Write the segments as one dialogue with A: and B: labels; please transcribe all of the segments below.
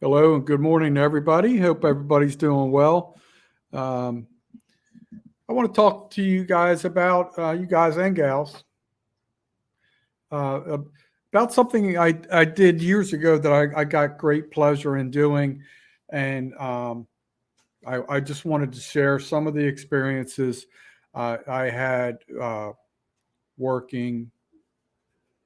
A: Hello and good morning to everybody. Hope everybody's doing well. Um, I want to talk to you guys about you guys and gals uh, about something I did years ago that I got great pleasure in doing, and I just wanted to share some of the experiences I had working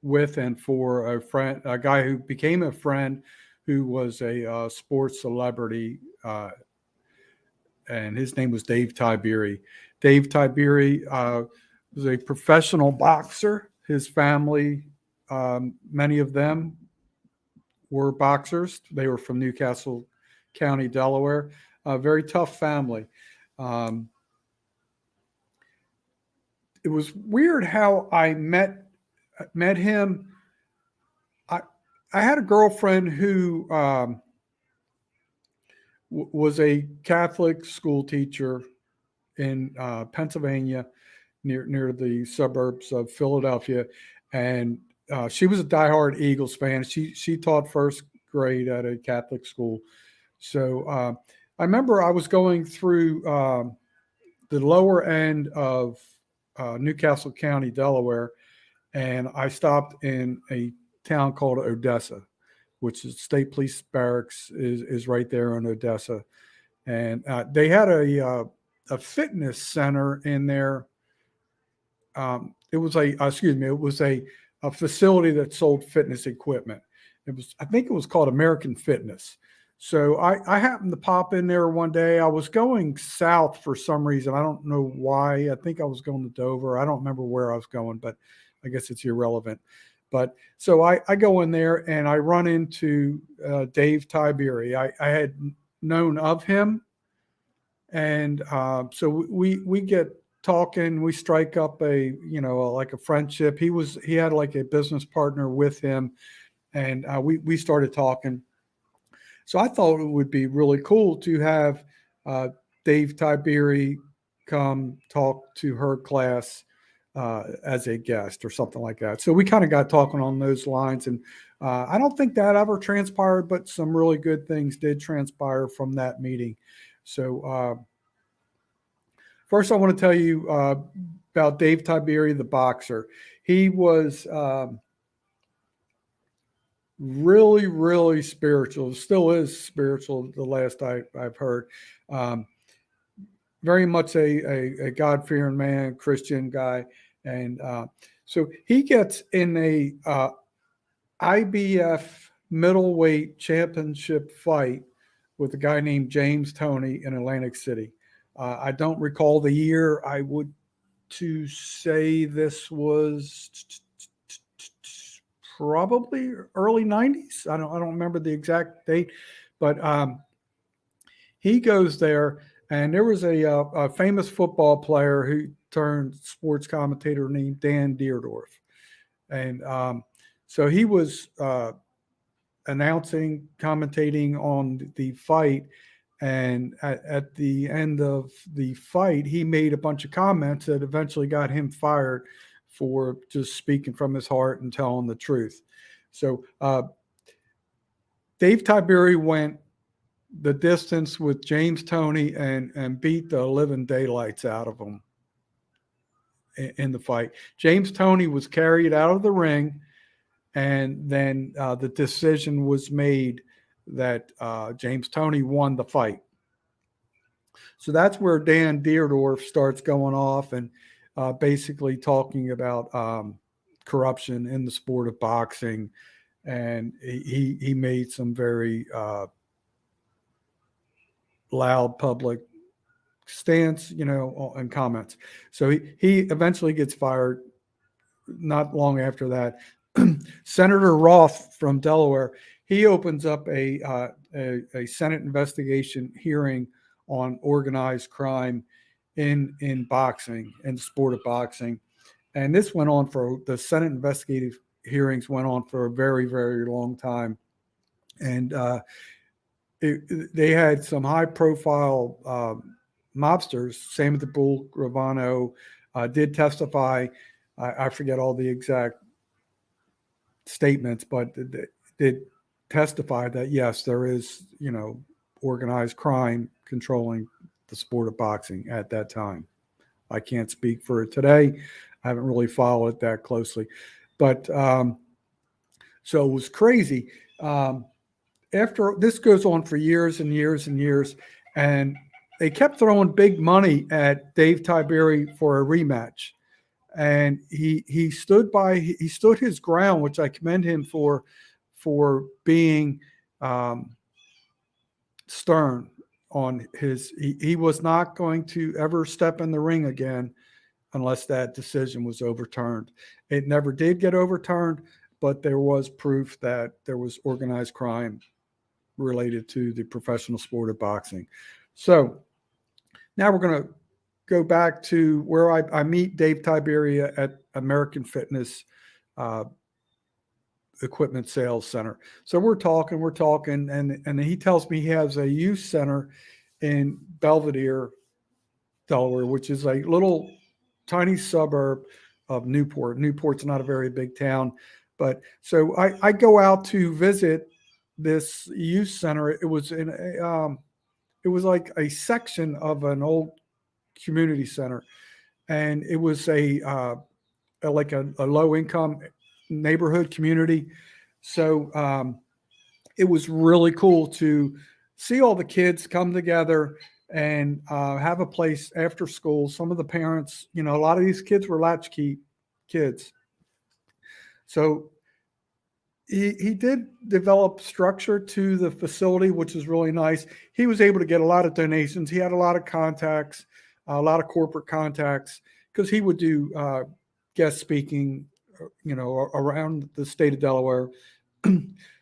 A: with and for a guy who became a friend, who was a sports celebrity. And his name was Dave Tiberi. Dave Tiberi was a professional boxer. His family, many of them were boxers. They were from Newcastle County, Delaware. A very tough family. Um, it was weird how I met him. I I had a girlfriend who was a Catholic school teacher in Pennsylvania, near the suburbs of Philadelphia, and she was a diehard Eagles fan. She taught first grade at a Catholic school, so I remember I was going through the lower end of Newcastle County, Delaware, and I stopped in a town called Odessa, which is State Police Barracks is right there in Odessa, and they had a fitness center in there. It was a facility that sold fitness equipment. I think it was called American Fitness. So I happened to pop in there one day. I was going south for some reason. I don't know why. I think I was going to Dover. I don't remember where I was going, but I guess it's irrelevant. But so I go in there and I run into Dave Tiberi. I had known of him, and so we get talking. We strike up like a friendship. He had like a business partner with him, and we started talking. So I thought it would be really cool to have uh, Dave Tiberi come talk to her class as a guest or something like that. So we kind of got talking on those lines, and I don't think that ever transpired, but some really good things did transpire from that meeting. So first, I want to tell you about Dave Tiberi, the boxer. He was really, really spiritual. Still is spiritual. The last I've heard, um, very much a God fearing man, Christian guy, and so he gets in a IBF middleweight championship fight with a guy named James Toney in Atlantic City. I don't recall the year. I would to say this was probably early 90s. I don't remember the exact date, but he goes there, and there was a famous football player who turned sports commentator named Dan Deerdorf, and so he was announcing, commentating on the fight. And at the end of the fight, he made a bunch of comments that eventually got him fired for just speaking from his heart and telling the truth. So Dave Tiberi went the distance with James Toney and beat the living daylights out of him in the fight. James Toney was carried out of the ring, and then the decision was made that James Toney won the fight. So that's where Dan Deerdorf starts going off and basically talking about corruption in the sport of boxing, and he made some very loud public stance, and comments. So he eventually gets fired. Not long after that, Senator Roth from Delaware, he opens up a Senate investigation hearing on organized crime in boxing, in the sport of boxing. And this went on for the Senate investigative hearings went on for a very, very long time. And they had some high profile mobsters. Sam the Bull Gravano did testify. I forget all the exact statements, but did testified that yes, there is, organized crime controlling the sport of boxing at that time. I can't speak for it today. I haven't really followed it that closely, but so it was crazy. After this goes on for years and years and years, and they kept throwing big money at Dave Tiberi for a rematch, and he stood his ground, which I commend him for being stern on his. He was not going to ever step in the ring again unless that decision was overturned. It never did get overturned, but there was proof that there was organized crime related to the professional sport of boxing. So now we're going to go back to where I meet Dave Tiberi at American Fitness Equipment Sales Center. So we're talking, and he tells me he has a youth center in Belvedere, Delaware, which is a little tiny suburb of Newport. Newport's not a very big town, but so I go out to visit this youth center. It was it was like a section of an old community center, and it was like a low income neighborhood community. So it was really cool to see all the kids come together and have a place after school. Some of the parents, a lot of these kids were latchkey kids. So he did develop structure to the facility, which is really nice. He was able to get a lot of donations. He had a lot of contacts, a lot of corporate contacts, because he would do guest speaking, around the state of Delaware.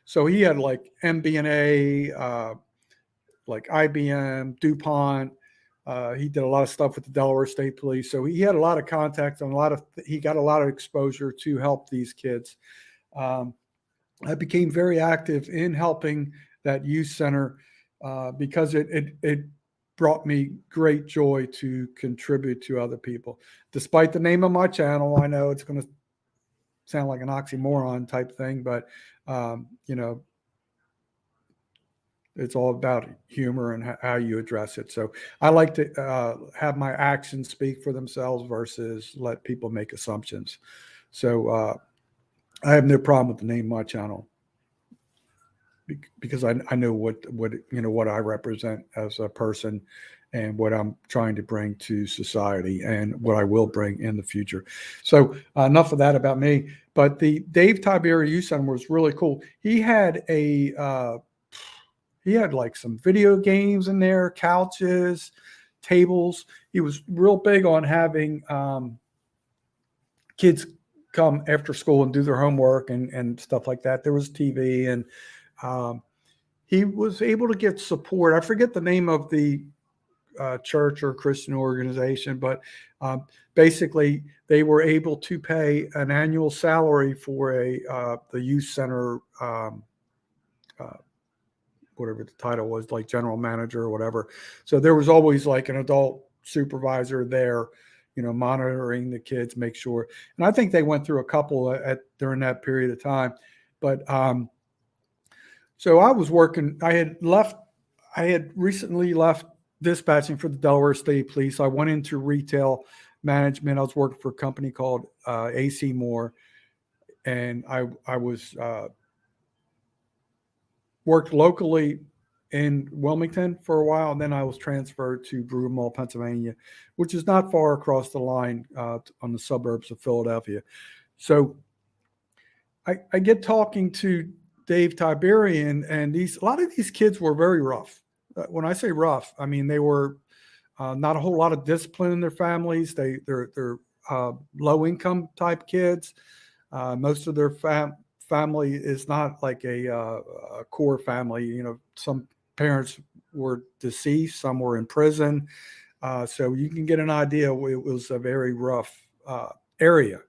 A: So he had like MBNA, like IBM, DuPont. He did a lot of stuff with the Delaware State Police. So he had a lot of contacts and he got a lot of exposure to help these kids. I became very active in helping that youth center because it brought me great joy to contribute to other people. Despite the name of my channel, I know it's going to sound like an oxymoron type thing, but it's all about humor and how you address it. So I like to have my actions speak for themselves versus let people make assumptions. So I have no problem with the name of my channel because I know what I represent as a person and what I'm trying to bring to society and what I will bring in the future. So enough of that about me. But the Dave Tiberi Youth Center was really cool. He had like some video games in there, couches, tables. He was real big on having kids come after school and do their homework and stuff like that. There was TV, and he was able to get support. I forget the name of the church or Christian organization, but basically they were able to pay an annual salary for the youth center, whatever the title was, like general manager or whatever. So there was always like an adult supervisor there, monitoring the kids, make sure. And I think they went through a couple during that period of time. But so I was working. I had recently left dispatching for the Delaware State Police. I went into retail management. I was working for a company called AC Moore, and I was worked locally in Wilmington for a while, and then I was transferred to Broomall, Pennsylvania, which is not far across the line on the suburbs of Philadelphia. So I get talking to Dave Tiberi, and a lot of these kids were very rough. When I say rough, I mean they were not a whole lot of discipline in their families. They're low income type kids. Most of their family is not like a core family. Some parents were deceased, some were in prison. So you can get an idea. It was a very rough area.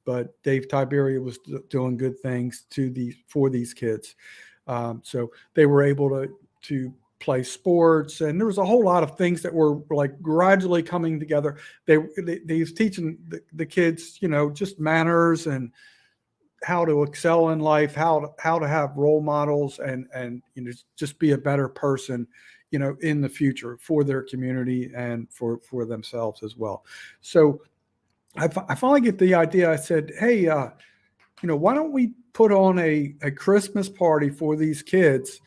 A: But Dave Tiberi was doing good things for these kids. So they were able to play sports, and there was a whole lot of things that were like gradually coming together. They was teaching the kids, just manners and how to excel in life, how to have role models, and just be a better person, in the future for their community and for themselves as well. So I finally get the idea. I said, hey, why don't we put on a Christmas party for these kids?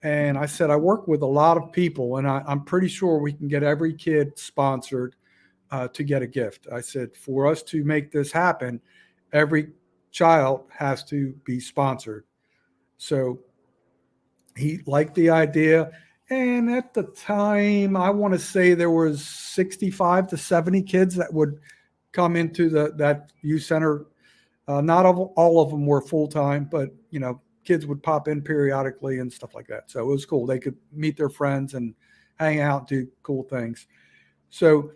A: And I said, I work with a lot of people, and I'm pretty sure we can get every kid sponsored to get a gift. I said, for us to make this happen, every child has to be sponsored. So he liked the idea. And at the time, I want to say there was 65 to 70 kids that would come into that youth center. Not all of them were full-time, but, kids would pop in periodically and stuff like that. So it was cool. They could meet their friends and hang out, do cool things. So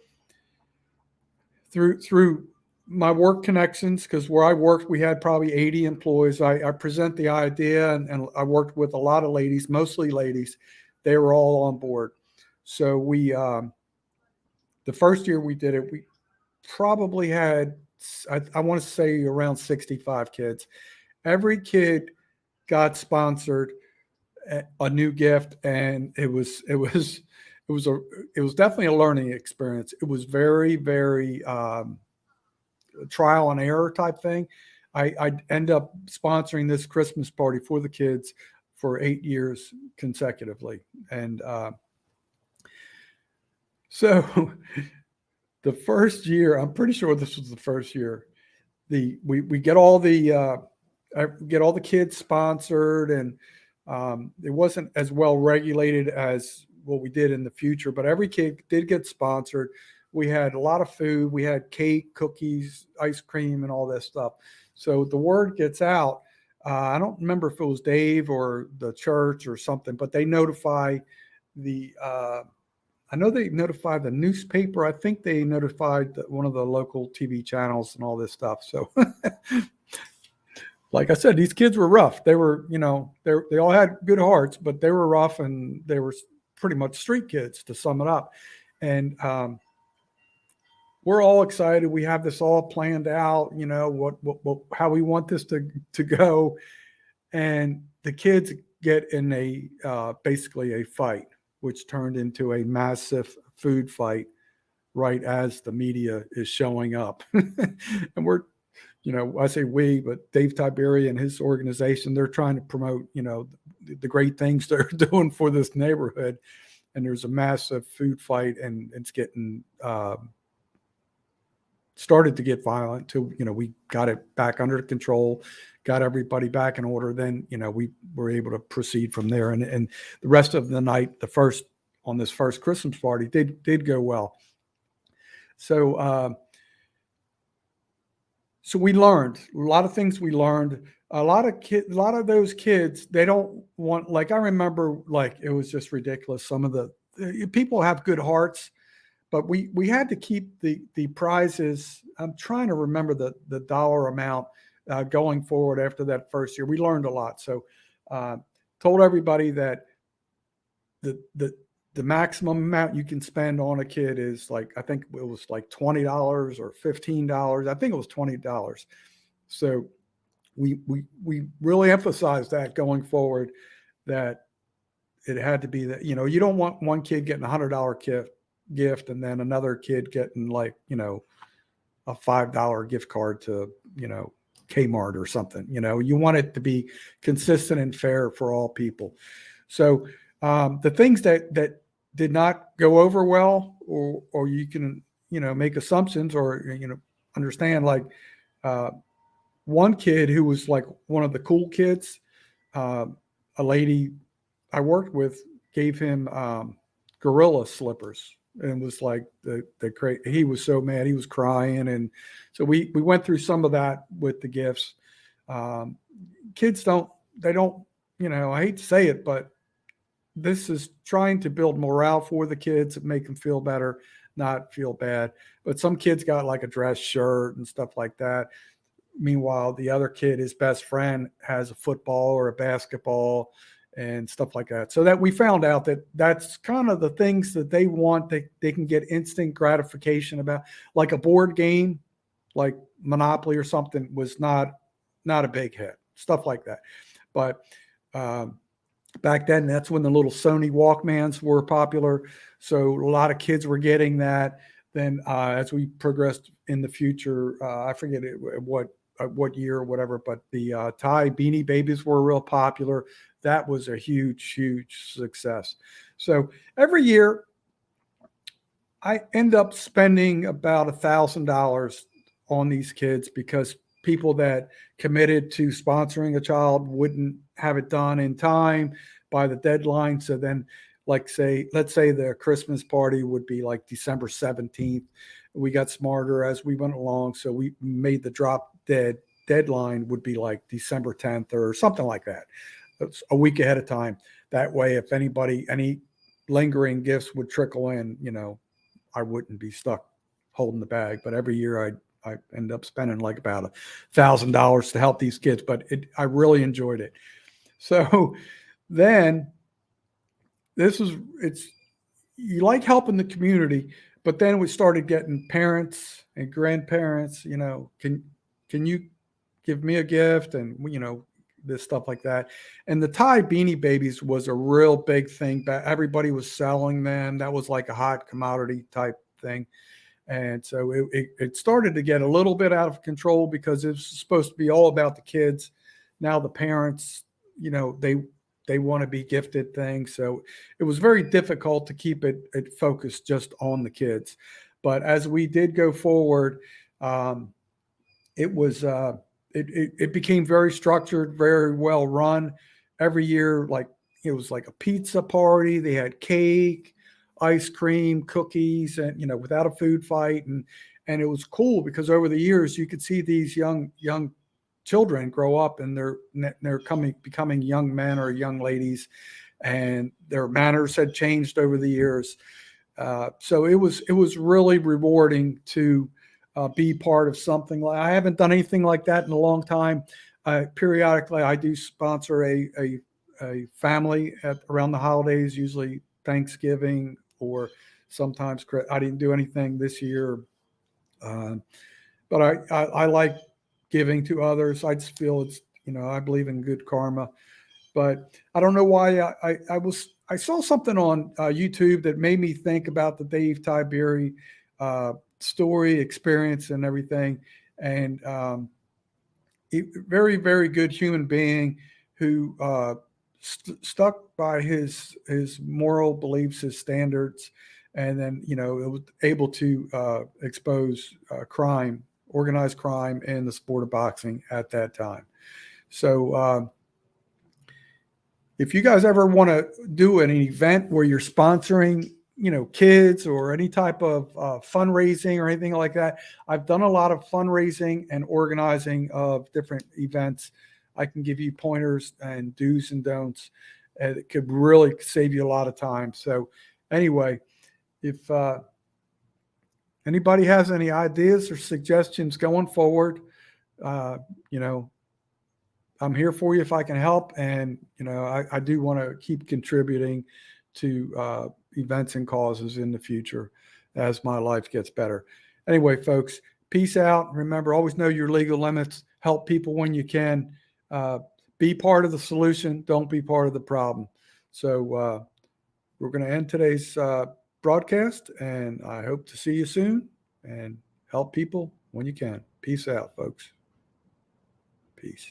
A: through my work connections, because where I worked, we had probably 80 employees. I present the idea, and I worked with a lot of ladies, mostly ladies. They were all on board. So we, the first year we did it, we probably had, I want to say around 65 kids. Every kid got sponsored a new gift, and it was definitely a learning experience. It was very, very trial and error type thing. I end up sponsoring this Christmas party for the kids for 8 years consecutively. And so the first year, I'm pretty sure this was the first year, we get all the kids sponsored, and it wasn't as well regulated as what we did in the future, but every kid did get sponsored. We had a lot of food. We had cake, cookies, ice cream, and all this stuff. So the word gets out. I don't remember if it was Dave or the church or something, but they notify I know they notified the newspaper. I think they notified one of the local TV channels and all this stuff. So like I said, these kids were rough. They were, they all had good hearts, but they were rough, and they were pretty much street kids, to sum it up. And we're all excited. We have this all planned out, how we want this to go. And the kids get in basically a fight, which turned into a massive food fight right as the media is showing up. And we're, I say we, but Dave Tiberi and his organization, they're trying to promote, the great things they're doing for this neighborhood. And there's a massive food fight, and it's getting started to get violent till, we got it back under control, got everybody back in order. Then, we were able to proceed from there. And the rest of the night, on this first Christmas party did go well. So, so we learned a lot of things. We learned a lot of those kids, they don't want, like, I remember, like, it was just ridiculous. Some of the people have good hearts, but we had to keep the prizes. I'm trying to remember the dollar amount going forward after that first year. We learned a lot. So told everybody that the maximum amount you can spend on a kid is, like, I think it was like $20 or $15. I think it was $20. So we really emphasized that going forward, that it had to be that, you don't want one kid getting $100 gift and then another kid getting, like, a $5 gift card to, Kmart or something. You want it to be consistent and fair for all people. So the things that did not go over well, or you can, make assumptions, or, understand, like, one kid who was, like, one of the cool kids, a lady I worked with gave him gorilla slippers, and was like he was so mad, he was crying. And so we went through some of that with the gifts. Kids don't, I hate to say it, but this is trying to build morale for the kids, make them feel better, not feel bad. But some kids got, like, a dress shirt and stuff like that. Meanwhile, the other kid, his best friend, has a football or a basketball and stuff like that. So that we found out that that's kind of the things that they want. They can get instant gratification about, like a board game, like Monopoly or something, was not not a big hit, stuff like that. But back then, that's when the little Sony Walkmans were popular. So a lot of kids were getting that. Then as we progressed in the future, I forget what year or whatever, but the Thai Beanie Babies were real popular. That was a huge success. So every year, I end up spending about $1,000 on these kids because people that committed to sponsoring a child wouldn't have it done in time by the deadline. So then, let's say the Christmas party would be like December 17th. We got smarter as we went along. So we made the drop dead deadline would be like December 10th or something like that. That's a week ahead of time. That way, if any lingering gifts would trickle in, I wouldn't be stuck holding the bag. But every year I end up spending like about $1,000 to help these kids. But I really enjoyed it. So then you like helping the community, but then we started getting parents and grandparents, can you give me a gift? And, this stuff like that. And the Thai Beanie Babies was a real big thing. But everybody was selling them. That was like a hot commodity type thing. And so it started to get a little bit out of control because it was supposed to be all about the kids. Now the parents, they want to be gifted things. So it was very difficult to keep it focused just on the kids. But as we did go forward, it became very structured, very well run. Every year, like it was like a pizza party. They had cake, ice cream, cookies, and without a food fight, and it was cool because over the years you could see these young children grow up and they're becoming young men or young ladies, and their manners had changed over the years. So it was really rewarding to be part of something. I haven't done anything like that in a long time. Periodically, I do sponsor a family around the holidays, usually Thanksgiving, or sometimes I didn't do anything this year. But I like giving to others. I just feel I believe in good karma. But I don't know why I saw something on YouTube that made me think about the Dave Tiberi story, experience, and everything. And very, very good human being who stuck by his moral beliefs, his standards, and then it was able to expose organized crime in the sport of boxing at that time. So if you guys ever want to do an event where you're sponsoring kids or any type of fundraising or anything like that, I've done a lot of fundraising and organizing of different events. I can give you pointers and do's and don'ts, and it could really save you a lot of time. So anyway, if anybody has any ideas or suggestions going forward, I'm here for you if I can help. And, I do want to keep contributing to events and causes in the future as my life gets better. Anyway, folks, peace out. Remember, always know your legal limits. Help people when you can. Be part of the solution. Don't be part of the problem. So we're going to end today's broadcast, and I hope to see you soon, and help people when you can. Peace out, folks. Peace.